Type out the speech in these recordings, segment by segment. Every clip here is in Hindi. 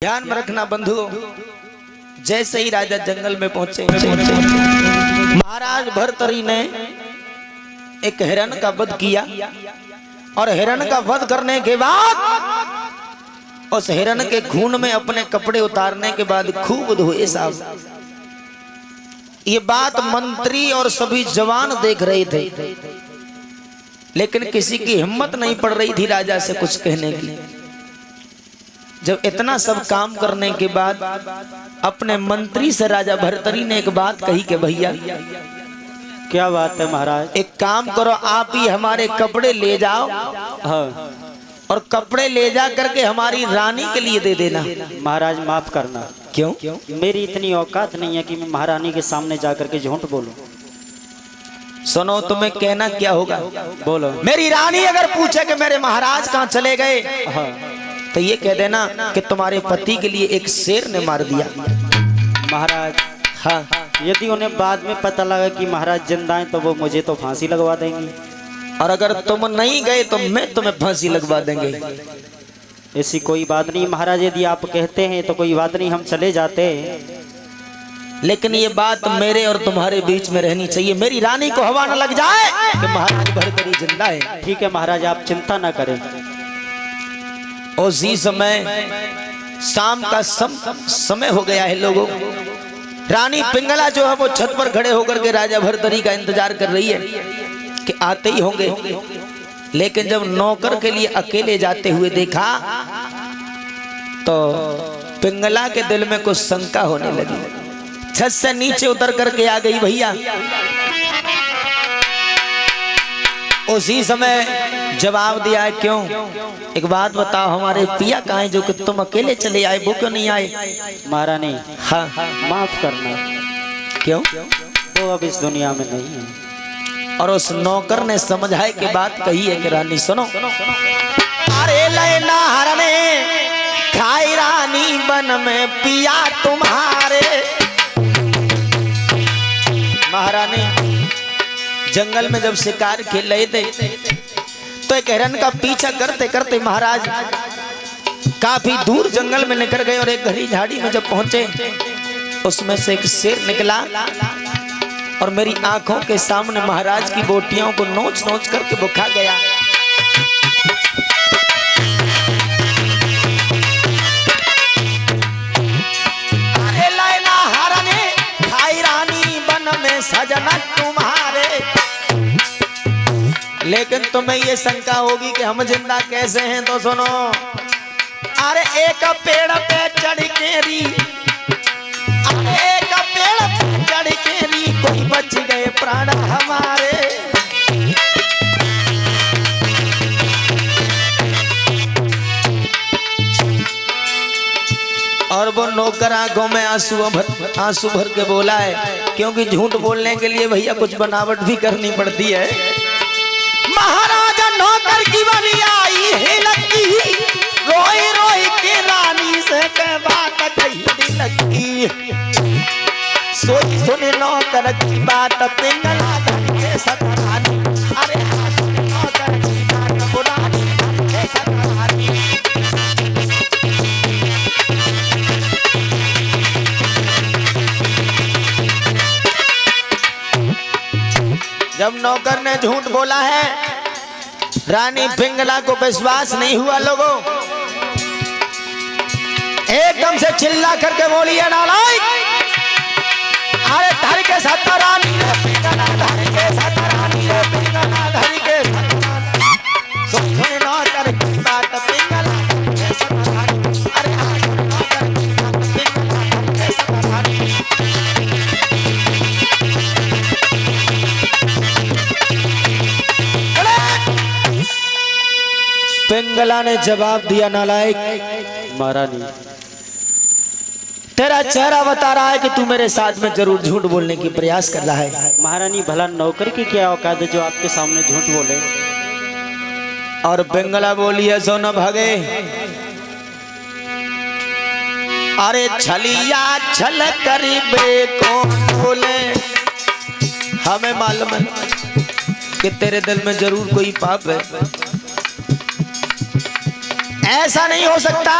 ध्यान में रखना बंधुओं, जैसे ही राजा जंगल में पहुंचे महाराज भर्तरी ने एक हिरण का वध किया और हिरण का वध करने के बाद उस हिरण के खून में अपने कपड़े उतारने के बाद खूब धोए साहब। ये बात मंत्री और सभी जवान देख रहे थे, लेकिन किसी की हिम्मत नहीं पड़ रही थी राजा से कुछ कहने की। जब इतना सब काम करने के बाद अपने मंत्री से राजा भर्तरी ने एक बात कही कि भैया क्या बात है महाराज? एक काम करो, आप ही हमारे कपड़े ले जाओ हाँ। और कपड़े ले जा करके हमारी रानी के लिए दे देना। महाराज माफ करना। क्यों? मेरी इतनी औकात नहीं है कि मैं महारानी के सामने जाकर के झूठ बोलूं। सुनो, तुम्हें कहना क्या होगा? बोलो। मेरी रानी अगर पूछे कि मेरे महाराज कहाँ चले गए, हाँ। तो ये कह देना कि तुम्हारे पति के लिए एक शेर ने मार दिया। महाराज हाँ, यदि उन्हें बाद में पता लगा कि महाराज जिंदा हैं तो वो मुझे तो फांसी लगवा देंगी। और अगर तुम नहीं गए तो मैं तुम्हें फांसी लगवा देंगे। ऐसी कोई बात नहीं महाराज, यदि आप कहते हैं तो कोई बात नहीं, हम चले जाते हैं। लेकिन ये बात मेरे और तुम्हारे बीच में रहनी चाहिए। मेरी रानी को हवा न लग जाए कि महाराज भर्तरी जिंदा है। ठीक है महाराज, आप चिंता ना करें। उसी समय शाम का समय हो गया है लोगों। रानी पिंगला जो है वो छत पर खड़े होकर के राजा भर्तरी का इंतजार कर रही है कि आते ही होंगे। लेकिन जब नौकर के लिए अकेले जाते हुए देखा तो पिंगला के दिल में कुछ शंका होने लगी। छत से नीचे उतर करके आ गई भैया। उसी समय जवाब दिया है, क्यों? एक बात बताओ, हमारे पिया कहाँ है जो कि तुम अकेले चले आए, वो क्यों नहीं आए? महारानी हाँ, माफ करना। क्यों? वो अब इस दुनिया में नहीं है। और उस नौकर ने समझाए के बात कही है कि रानी सुनो, अरे लेना हरने खाई रानी बन में पिया तुम्हारे। महारानी जंगल में जब शिकार खेल रहे थे तो एक हिरण का पीछा करते करते महाराज काफी दूर जंगल में निकल गए और एक घनी झाड़ी में जब पहुंचे उसमें से एक शेर निकला और मेरी आंखों के सामने महाराज की बोटियों को नोच नोच करके बुखा गया। अरे लैला हरने खाई रानी बन में सजना तुम्हारे। लेकिन तुम्हें ये शंका होगी कि हम जिंदा कैसे हैं, तो सुनो, अरे एक पेड़ पे चढ़ के री, अरे एक पेड़ पे चढ़ के री, कोई बच गए प्राण हमारे। और वो नौकर आंखों में आंसू भर के बोला है, क्योंकि झूठ बोलने के लिए भैया कुछ बनावट भी करनी पड़ती है। महाराजा नौकर की बनी आई है लगी, रोई रोई के रानी से के बात कही दिल की। सोई सुने नौकर की बात पिंगला धन के सतरानी। अरे हाँ, सुने नौकर की बात पुरानी धन के सतरानी। जब नौकर ने झूठ बोला है, रानी पिंगला को विश्वास नहीं हुआ। लोगों एकदम से चिल्ला करके बोली है, नालायक, अरे धर के सतरानी रे पिंगला, धर के सतरानी रे पिंगला, धर के सतरानी। सुन नौकर की बात पिंगला धर के सतरानी। अरे हाँ, सुन नौकर की बात पिंगला धर के सतरानी। पिंगला ने जवाब दिया, नालायक, महारानी तेरा चेहरा बता रहा है कि तू मेरे साथ में जरूर झूठ बोलने की प्रयास कर रहा है। महारानी भला नौकर की क्या औकात है जो आपके सामने झूठ बोले? और पिंगला बोली है, सो न भागे, अरे छलिया छल करीबे कौन बोले। हमें मालूम है कि तेरे दिल में जरूर कोई पाप है। ऐसा नहीं हो सकता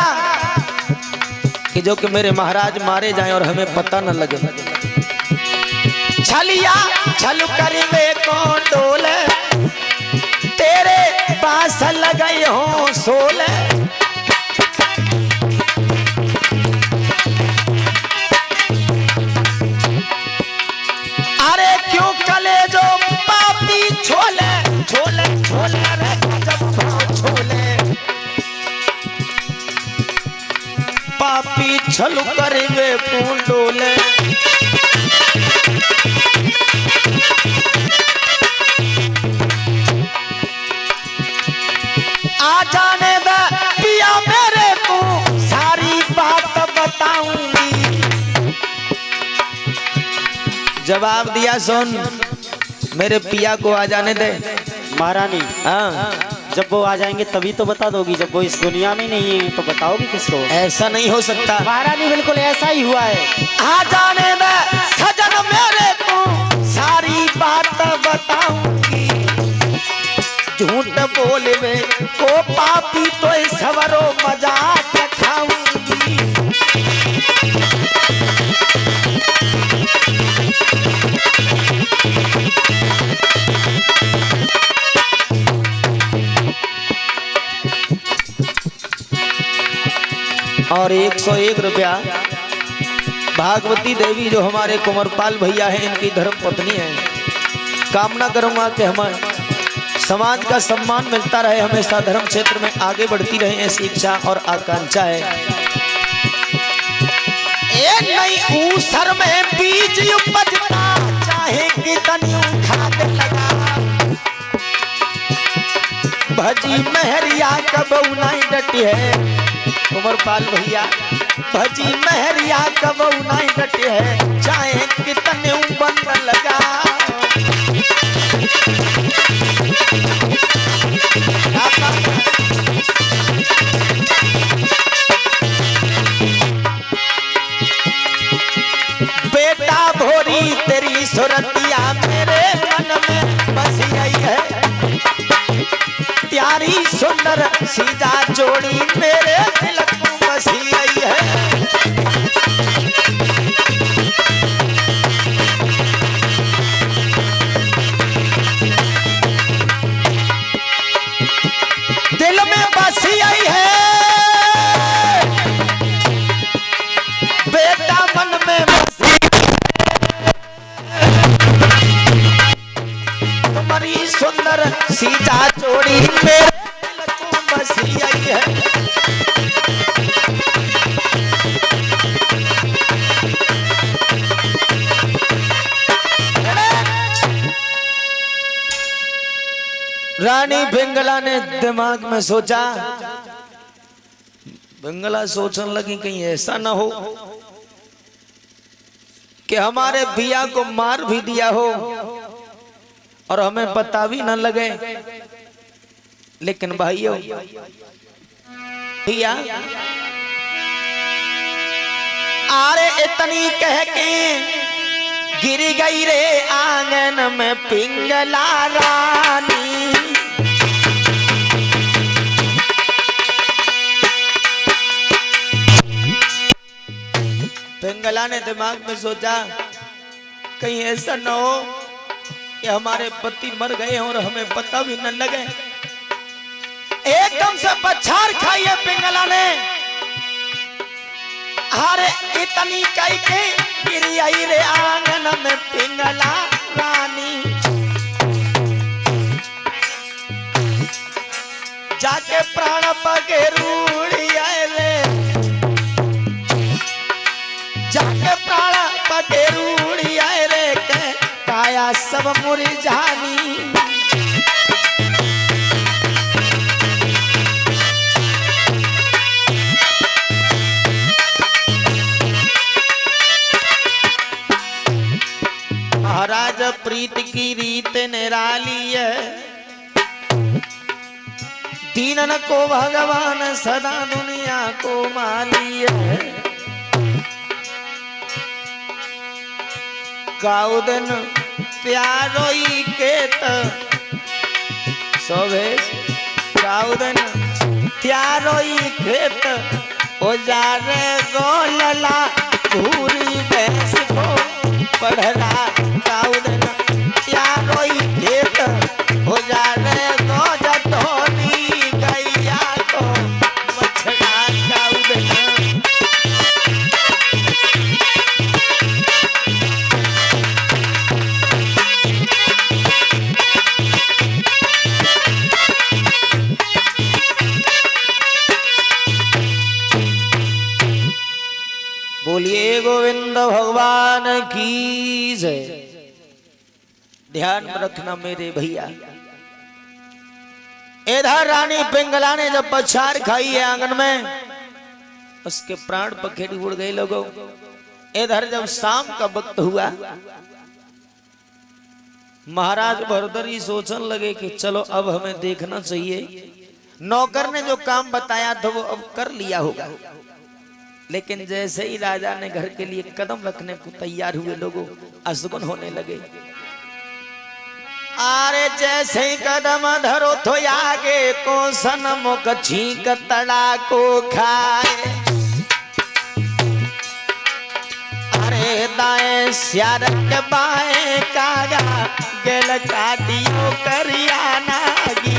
कि जो कि मेरे महाराज मारे जाएं और हमें पता न लगे। छलिया छल करिवे को डोले, तेरे पास लगे हो सोले। अरे क्यों कले जो पापी छोले छोले छोले रे जब छोले, पापी छल करिवे को डोले। आ जाने दे पिया मेरे को सारी बात बताऊंगी। जवाब दिया सुन, मेरे पिया को आ जाने दे। महारानी हाँ, जब वो आ जाएंगे तभी तो बता दोगी, जब वो इस दुनिया में नहीं है तो बताओगी किसको? ऐसा नहीं हो सकता महारानी, बिल्कुल ऐसा ही हुआ है। आ जाने दे सजन मेरे को सारी बात बताऊंगी। झूठ बोलवे को पापी तो सवरो मजाक खाऊंगी। और 101 रुपया भागवती देवी जो हमारे कुंवरपाल भैया हैं, इनकी धर्म पत्नी है। कामना करूंगा कि हमें समाज का सम्मान मिलता रहे, हमेशा धर्म क्षेत्र में आगे बढ़ती रहे, ऐसी इच्छा और आकांक्षा है। ए नई ऊसर में बीज उपजता, चाहे कितनी खाद लगा। भजी महरिया कब नहीं डटी है कुंवरपाल भैया, भजी महरिया कब नहीं डटी है, चाहे कितने बन लगा। बेटा भोरी तेरी सुरतिया मेरे मन में बस गई है। प्यारी सुंदर सीधा जोड़ी मेरे दिल को बस गई है। दिल में बस आई है, बेटा मन में बसी तुम्हारी सुंदर सीता जोड़ी मेरे दिल को बसी आई है। रानी पिंगला ने दिमाग में सोचा, पिंगला सोचने लगी कहीं ऐसा ना हो कि हमारे बिया को मार भी दिया हो और हमें पता भी न लगे। लेकिन भाइयों भैया, अरे इतनी कह के गिर गई रे आंगन में पिंगला रानी। पिंगला ने दिमाग में सोचा कहीं ऐसा न हो कि हमारे पति मर गए और हमें पता भी न लगे। एकदम से बछार खाई है पिंगला ने। अरे इतनी कई के गिरी आई रे आंगन में पिंगला रानी। जाके प्राण पगे रूड़ी आए रे, जाके प्राण पगे रूड़ी आए रे, के काया सब मुरझानी। महाराज प्रीत की रीत निराली है, दीनन को भगवान सदा दुनिया को माली है। काउदन प्यारोई के सोभेश, काउदन प्यारोई खेत ओजारे गोल बोला भूरी भैंस को पढ़ला काउदन यारो ही खेत हो जाने दो जटोनी गैया को मछड़ा काउदन। बोलिए गोविंद भगवान की जय। ध्यान में रखना मेरे भैया, इधर रानी पिंगला ने जब बछार खाई है आंगन में, उसके प्राण पखेड़ी उड़ गए लोगों। इधर जब शाम का वक्त हुआ, महाराज भरतरी सोचने लगे कि चलो अब हमें देखना चाहिए। नौकर ने जो काम बताया था वो अब कर लिया होगा, लेकिन जैसे ही राजा ने घर के लिए कदम रखने को तैयार हुए लोगों, अशगुन होने लगे। अरे जैसे ही कदम धरो तो आगे को सनमुख छींक तड़ा को खाए। अरे दाएं स्यारक बाएं कागा गेल चाटियो करिया नागी।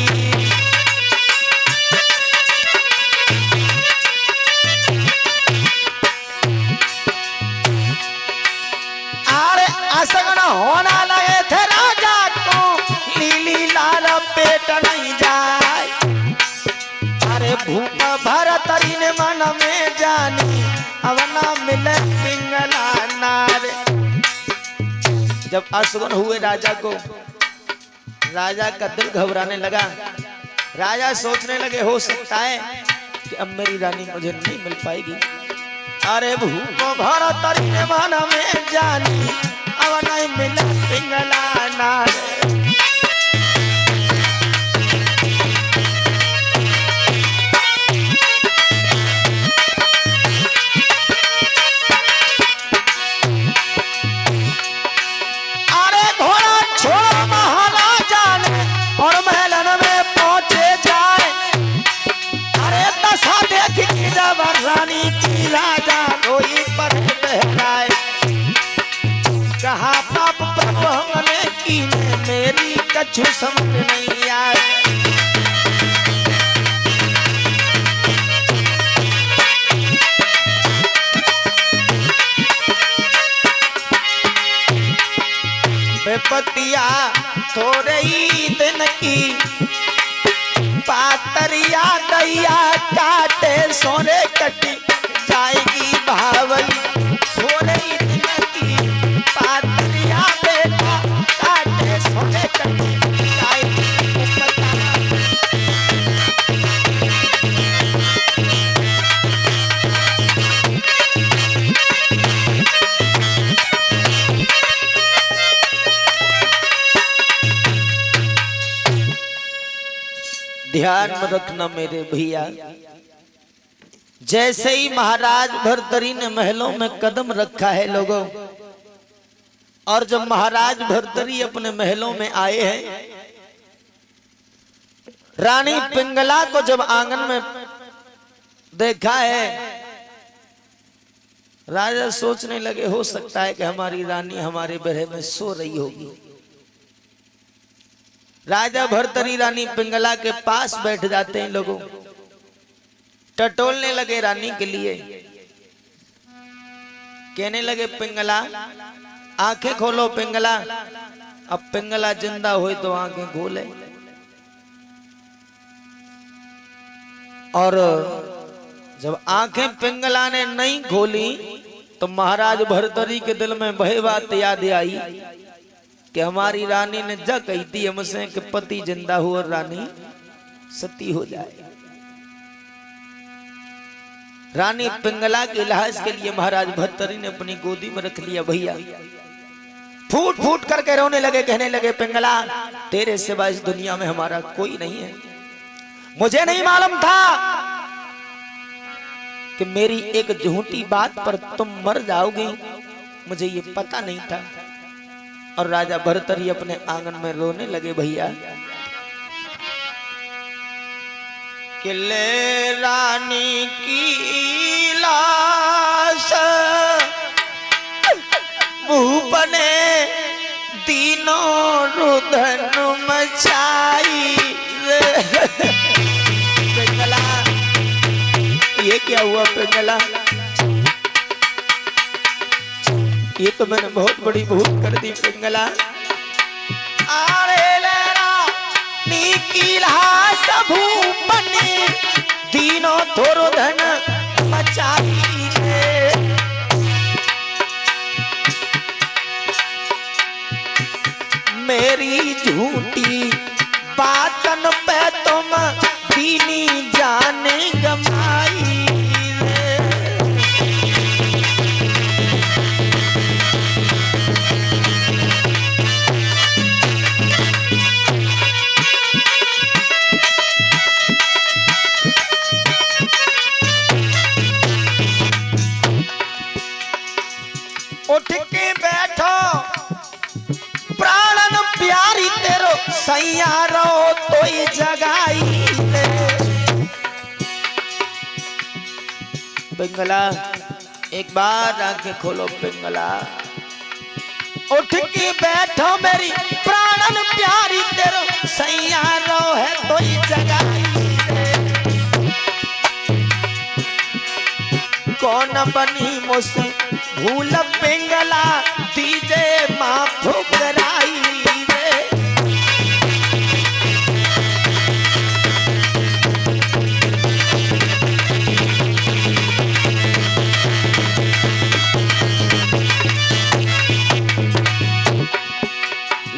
असगन होना लगे थे राजा को, लीली लाल पेट नहीं जाए। अरे भूप भरतरी ने मन में जानी, अब ना मिले पिंगला नारे। जब असगन हुए राजा को, राजा का दिल घबराने लगा। राजा सोचने लगे हो सकता है कि अब मेरी रानी मुझे नहीं मिल पाएगी। अरे भूप भरतरी ने मन में जानी, अब नहीं मिला पिंगला नारे। अरे घोड़ा छोड़ो महाराजा ने और महलन में पहुंचे जाए। अरे दशा देख की जब रानी की राजा कोई पर बहराए। कहा पाप प्रभु हमने की ने मेरी कछु समझ नहीं आए। बेपतिया थोड़े ही दिन की पातरिया दैया काटे सोने कटी जाएगी भावली। थोड़े ही दिन की पातरिया बेटा काटे सोने कटी जाएगी। ध्यान में रखना मेरे भैया, जैसे ही महाराज भरतरी ने महलों में कदम रखा है लोगों, और जब महाराज भरतरी अपने महलों में आए हैं, रानी पिंगला को जब आंगन में देखा है, राजा सोचने लगे हो सकता है कि हमारी रानी हमारे बरहे में सो रही होगी। राजा भरतरी रानी पिंगला के पास बैठ जाते हैं लोगों, टटोलने लगे रानी के लिए। कहने लगे पिंगला आंखें खोलो पिंगला। अब पिंगला जिंदा हुई तो आंखें खोले। और जब आंखें पिंगला ने नहीं खोली तो महाराज भरतरी के दिल में वही बात याद आई कि हमारी रानी ने जा कही थी हमसे कि पति जिंदा हो और रानी सती हो जाए। रानी पिंगला के इलाज के लिए महाराज भरतरी ने अपनी गोदी में रख लिया। भैया फूट फूट करके रोने लगे, कहने लगे पिंगला तेरे सिवा इस दुनिया में हमारा कोई नहीं है। मुझे नहीं मालूम था कि मेरी एक झूठी बात पर तुम मर जाओगी, मुझे ये पता नहीं था। और राजा भरतरी अपने आंगन में रोने लगे। भैया किले रानी की लाश तीनों रुदन मचाई रे। पिंगला, ये क्या हुआ पिंगला? ये तो मैंने बहुत बड़ी भूल कर दी पिंगला। आरे लेरा नीकीला सबू बने तीनों थोरो धन मचाई रे। मेरी झूठी बातन पे तुम दीनी जाने गमाई रे। उठ के बैठो प्राणन प्यारी तेरो सैया रो तोई जगाई रे। पिंगला एक बार आंखें खोलो पिंगला। उठ के बैठो मेरी प्राणन प्यारी तेरो सैया रो है तोई जगाई रे। कौन बनी मुझसे भूल पिंगला दीजे माफ कराई रे।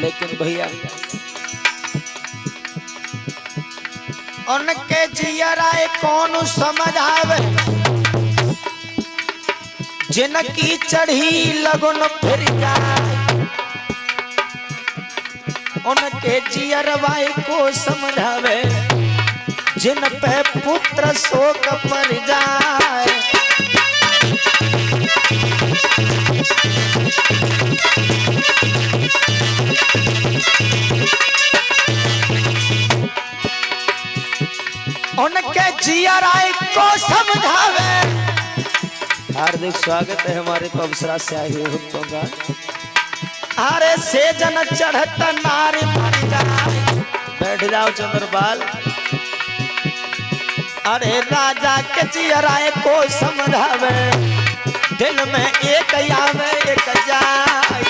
लेकिन भैया उनके जियराए कौन समझ आवे जिनकी चढ़ी लगन फिर जाए। उनके जियरवाए को समझावे जिन पे पुत्र शोक पर जाए। उनके जियराए को समझावे। हार्दिक स्वागत है हमारे अवसरा से आए हुए भक्तों का। अरे से जन चढ़त नारी मर जाए। बैठ जाओ चंद्रपाल। अरे राजा के जियराए को समझावे दिल में एक आवे एक जाए।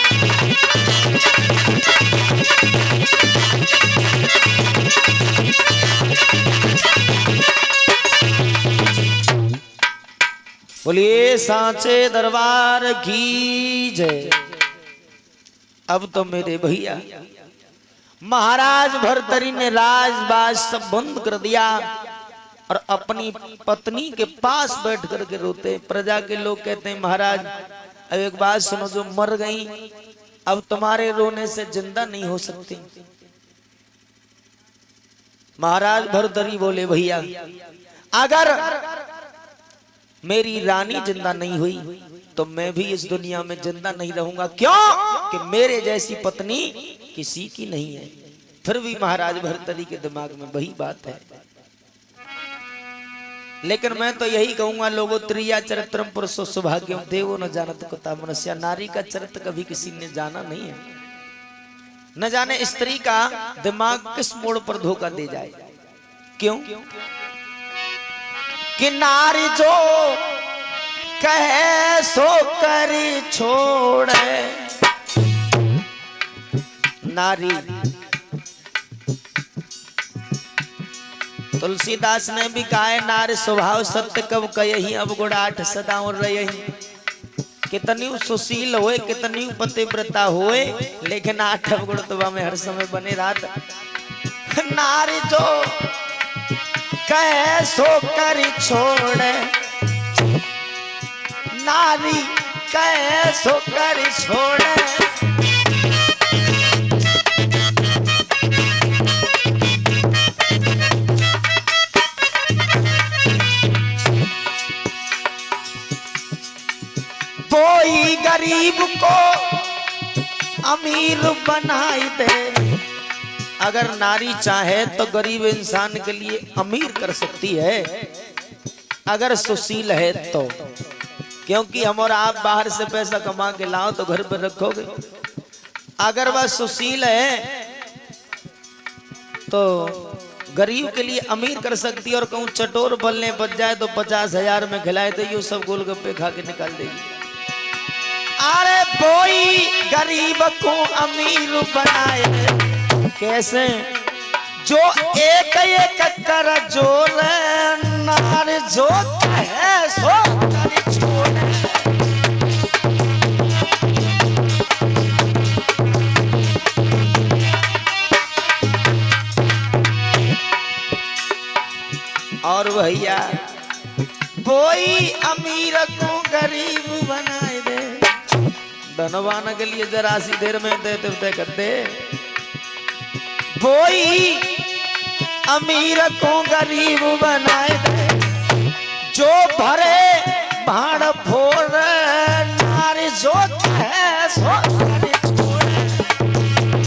बोलिए सांचे दरबार की जय। अब तो मेरे भैया महाराज भर्तरी ने राजबाज सब बंद कर दिया और अपनी पत्नी के पास बैठ करके रोते। प्रजा के लोग कहते हैं महाराज अब एक बात सुनो, जो मर गई अब तुम्हारे रोने से जिंदा नहीं हो सकती। महाराज भर्तरी बोले भैया अगर मेरी रानी जिंदा नहीं हुई तो मैं भी इस दुनिया में जिंदा नहीं रहूंगा। क्यों कि मेरे जैसी पत्नी किसी की नहीं है। फिर भी महाराज भर्तरी के दिमाग में वही बात है। लेकिन मैं तो यही कहूंगा लोगों, त्रिया चरित्रम पुरुषो सौभाग्यम देवो न जानत कुता मनुष्य। नारी का चरित्र कभी किसी ने जाना नहीं है। न जाने स्त्री का दिमाग किस मोड़ पर धोखा दे जाए। क्यों कि नारी जो कहे सो करी छोड़े। नारी तुलसीदास ने भी कहा है नारी स्वभाव सत्य कब कही अब गुड़ाठ सदा रही। कितनी सुशील होए कितनी पतिव्रता होए लेकिन आठ गुण तो में हर समय बने रहता। नारी जो कहे सो करी छोड़े। नारी कहे सो करी छोड़े। कोई गरीब को अमीर बनाई दे। अगर नारी चाहे तो गरीब इंसान के लिए अमीर कर सकती है अगर सुशील है तो। क्योंकि हम और आप बाहर से पैसा कमा के लाओ तो घर पर रखोगे। अगर वह सुशील है तो गरीब के लिए अमीर कर सकती है, और कहूँ चटोर बलने बच जाए तो 50,000 में खिलाए तो ये सब गोलगप्पे खा के निकाल देगी। अरे कोई गरीब को अमीर बनाए कैसे, जो एक एक कर जोर नार जो है सो कर छोड़। और भैया कोई अमीर को गरीब बनाए दे, धनवान के लिए जरा सी देर में देते कर दे। कोई अमीर को गरीब बनाए दे, जो भरे भाड़ फोड़ नारी जो है सो कर छोड़,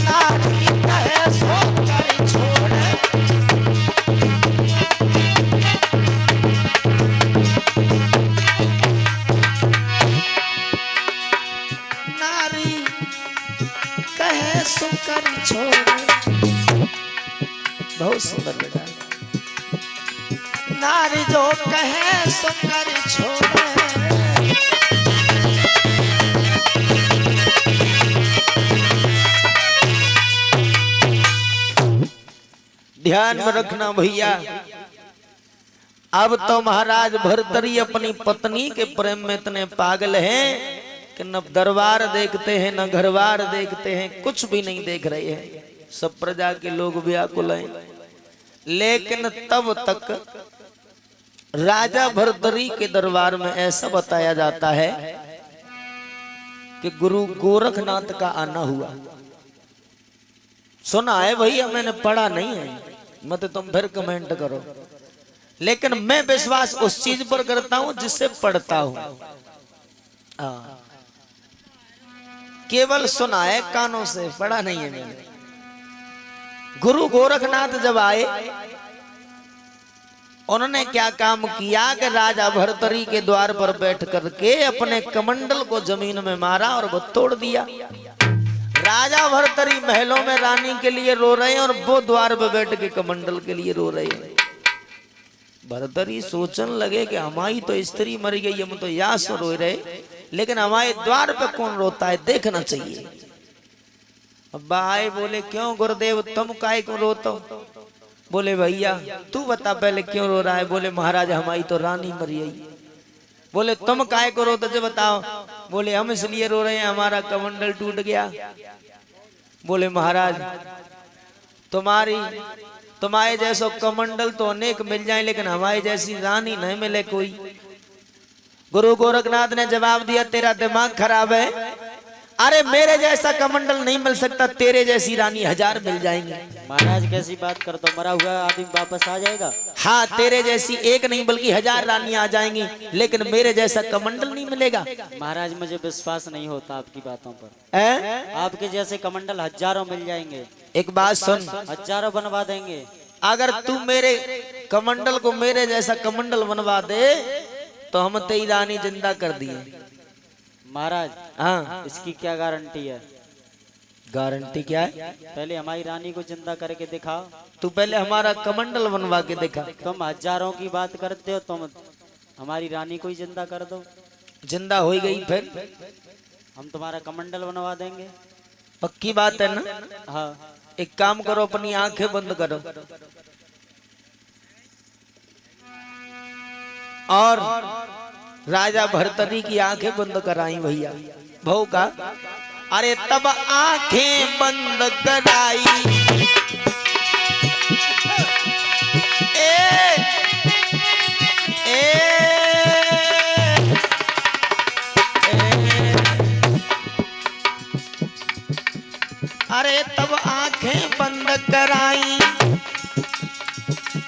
नारी है सो कर छोड़। नारी कहे सो कर छोड़, बहुत सुंदर बेटा। नारी जो कहे सो कर छोड़े, ध्यान में रखना भैया। अब तो महाराज भर्तरी अपनी पत्नी के प्रेम में इतने पागल हैं कि न दरबार देखते हैं न घरबार देखते हैं, कुछ भी नहीं देख रहे हैं। सब प्रजा के लोग व्याकुल हैं। लेकिन तब तक राजा भर्तरी के दरबार में ऐसा बताया जाता है कि गुरु गोरखनाथ का आना हुआ। सुना है भैया, मैंने पढ़ा नहीं है, मत तुम फिर कमेंट करो। लेकिन मैं विश्वास उस चीज पर करता हूं जिससे पढ़ता हूं। केवल सुना है कानों से, पढ़ा नहीं है मैंने। गुरु गोरखनाथ जब आए, उन्होंने क्या काम किया कि राजा भर्तरी के द्वार पर बैठ करके अपने कमंडल को जमीन में मारा और वो तोड़ दिया। राजा भर्तरी महलों में रानी के लिए रो रहे हैं और वो द्वार पर बैठ के कमंडल के लिए रो रहे हैं। भर्तरी सोचने लगे कि हमारी तो स्त्री मर गई, हम तो यहाँ से रो रहे, लेकिन हमारे द्वार पे कौन रोता है, देखना चाहिए। अब्बा आए, बोले क्यों गुरुदेव तुम काहे को रोते हो? बोले भैया तू बता पहले क्यों रो रहा है? बोले महाराज हमारी तो रानी मर गई। बोले तुम काहे को रोते थे बताओ? बोले हम इसलिए रो रहे हैं हमारा कमंडल टूट गया। बोले महाराज तुम्हारे जैसो कमंडल तो अनेक मिल जाए, लेकिन हमारी जैसी रानी नहीं मिले कोई। गुरु गोरखनाथ ने जवाब दिया, तेरा दिमाग खराब है। अरे मेरे जैसा कमंडल नहीं मिल सकता, तेरे जैसी रानी 1000 मिल जाएंगी। महाराज कैसी बात कर दो, मरा हुआ आदमी वापस आ जाएगा। हाँ तेरे जैसी एक नहीं बल्कि 1000 रानी आ जाएंगी, लेकिन मेरे जैसा कमंडल नहीं मिलेगा। महाराज मुझे विश्वास नहीं होता आपकी बातों पर। आपके जैसे कमंडल हजारों मिल जाएंगे। एक बात सुन, हजारों बनवा देंगे। अगर तू मेरे कमंडल को मेरे जैसा कमंडल बनवा दे तो हम तेरी रानी जिंदा कर दिए। महाराज हाँ इसकी क्या गारंटी है? गारंटी क्या है? पहले हमारी रानी को जिंदा करके दिखाओ। तू पहले हमारा कमंडल बनवा के दिखा। तुम हजारों की बात करते हो, तुम हमारी रानी को ही जिंदा कर दो। जिंदा हो गई फिर हम तुम्हारा कमंडल बनवा देंगे। पक्की बात है ना? हाँ एक काम करो, अपनी आंखें बंद करो और राजा भर्तरी की आंखें बंद कराई भैया। भाऊ का अरे तब आंखें बंद कराई, अरे तब आंखें बंद कराई,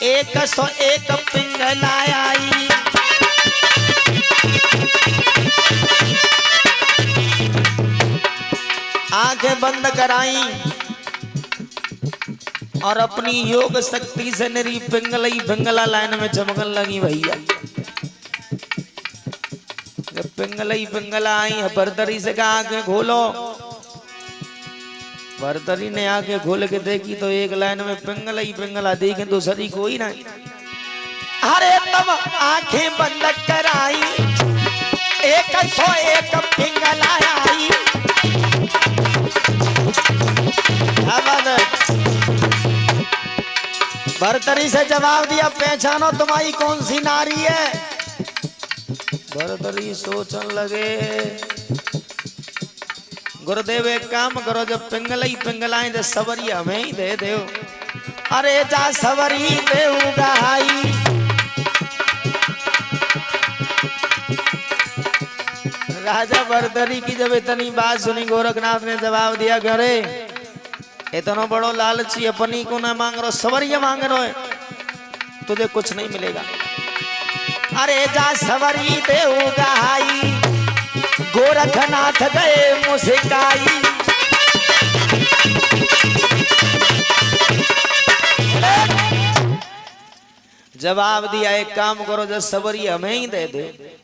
101 पिंगला आई। आंखें बंद कराई और अपनी योग शक्ति से मेरी पिंगला लाइन में चमकने लगी भैया। जब पिंगला आई भर्तरी से कहा आंखें खोलो, भरतरी ने आंखें खोल के देखी तो एक लाइन में पिंगला ही पिंगला देखे, दूसरी कोई ना। अरे तब आंखें बंद कराई, 101 पिंगला आई। भरतरी से जवाब दिया, पहचानो तुम्हारी कौन सी नारी है। भरतरी सोचने लगे, गुरुदेव एक काम करो, जब पिंगला ही पिंगलाएं तो सवरी हमें ही दे दो। अरे जा सवरी देऊंगा हाई। राजा भरतरी की जब इतनी बात सुनी, गोरखनाथ ने जवाब दिया, अरे इतना बड़ो लालची अपनी को ना मांग रहा, सवरिया मांग रहा है, तुझे कुछ नहीं मिलेगा। अरे जा सवरी देऊंगा हाई, गोरखनाथ गए मुस्काई। जवाब दिया, एक काम करो, जब सवरी हमें ही दे दे।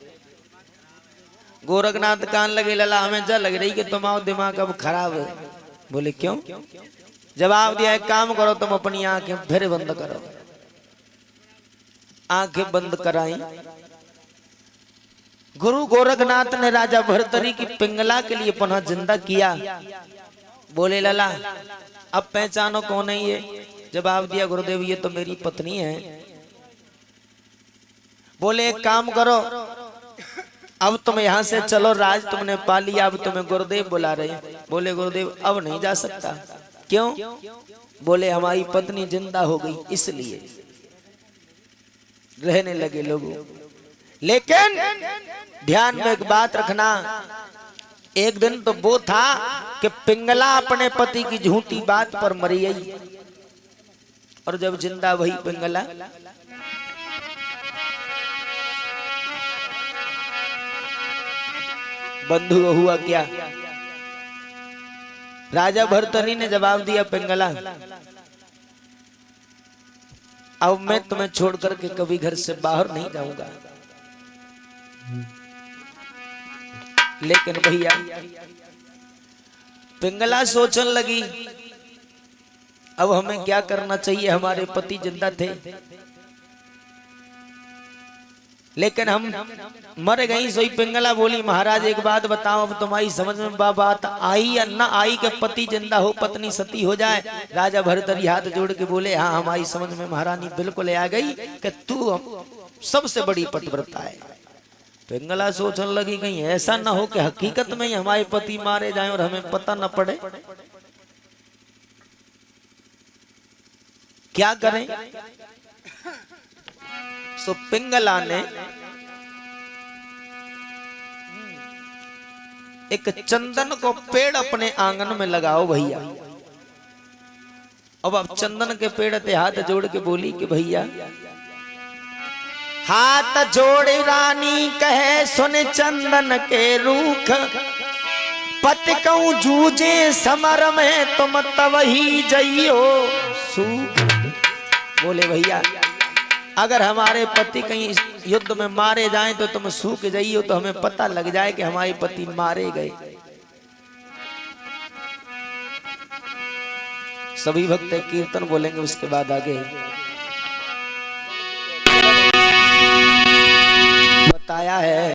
गोरखनाथ कान लगे, लला हमें जल लग रही कि तुम्हारा दिमाग अब खराब है। बोले क्यों? जवाब दिया, एक काम करो, तुम अपनी आंखें फिर बंद करो। आंखें बंद कराई। गुरु गोरखनाथ ने राजा भरतरी की पिंगला के लिए पुनः जिंदा किया। बोले लला अब पहचानो कौन है ये। जवाब दिया, गुरुदेव ये तो मेरी पत्नी है। बोले एक काम करो, अब तुम यहाँ से चलो, राज तुमने पा लिया, अब तुम्हें गुरुदेव बुला रहे। बोले गुरुदेव अब नहीं जा सकता। क्यों? बोले हमारी पत्नी जिंदा हो गई, इसलिए रहने लगे लोगों। लेकिन ध्यान में एक बात रखना, एक दिन तो वो था कि पिंगला अपने पति की झूठी बात पर मरी गई, और जब जिंदा वही पिंगला। बंधु हुआ क्या? राजा भरतरी ने जवाब दिया, पिंगला अब मैं तुम्हें छोड़ करके कभी घर से बाहर नहीं जाऊंगा। लेकिन भैया पिंगला सोचने लगी, अब हमें क्या करना चाहिए, हमारे पति जिंदा थे लेकिन हम मर गई। सोई पिंगला बोली, महाराज एक बात बताओ, अब तुम्हारी समझ में बात आई या ना आई कि पति जिंदा हो पत्नी सती हो जाए। राजा भरतरी हाथ जोड़ के बोले, हाँ हमारी समझ में महारानी बिल्कुल आ गई कि तू सबसे बड़ी पतिव्रता है। पिंगला सोचने लगी, कहीं ऐसा ना हो कि हकीकत में ही हमारे पति मारे जाएं और हमें पता न पड़े, क्या करें। सो पिंगला ने एक चंदन को पेड़ अपने आंगन में लगाओ भैया। अब चंदन के पेड़ पे हाथ जोड़ के बोली कि भैया, हाथ जोड़े रानी कहे सुन चंदन के रूख, पति कहूं जूझे समर में तुम तब ही जइयो सूख। बोले भैया अगर हमारे पति कहीं युद्ध में मारे जाएं तो तुम सूख जाइयो, तो हमें पता लग जाए कि हमारे पति मारे गए। सभी भक्त कीर्तन बोलेंगे, उसके बाद आगे बताया है।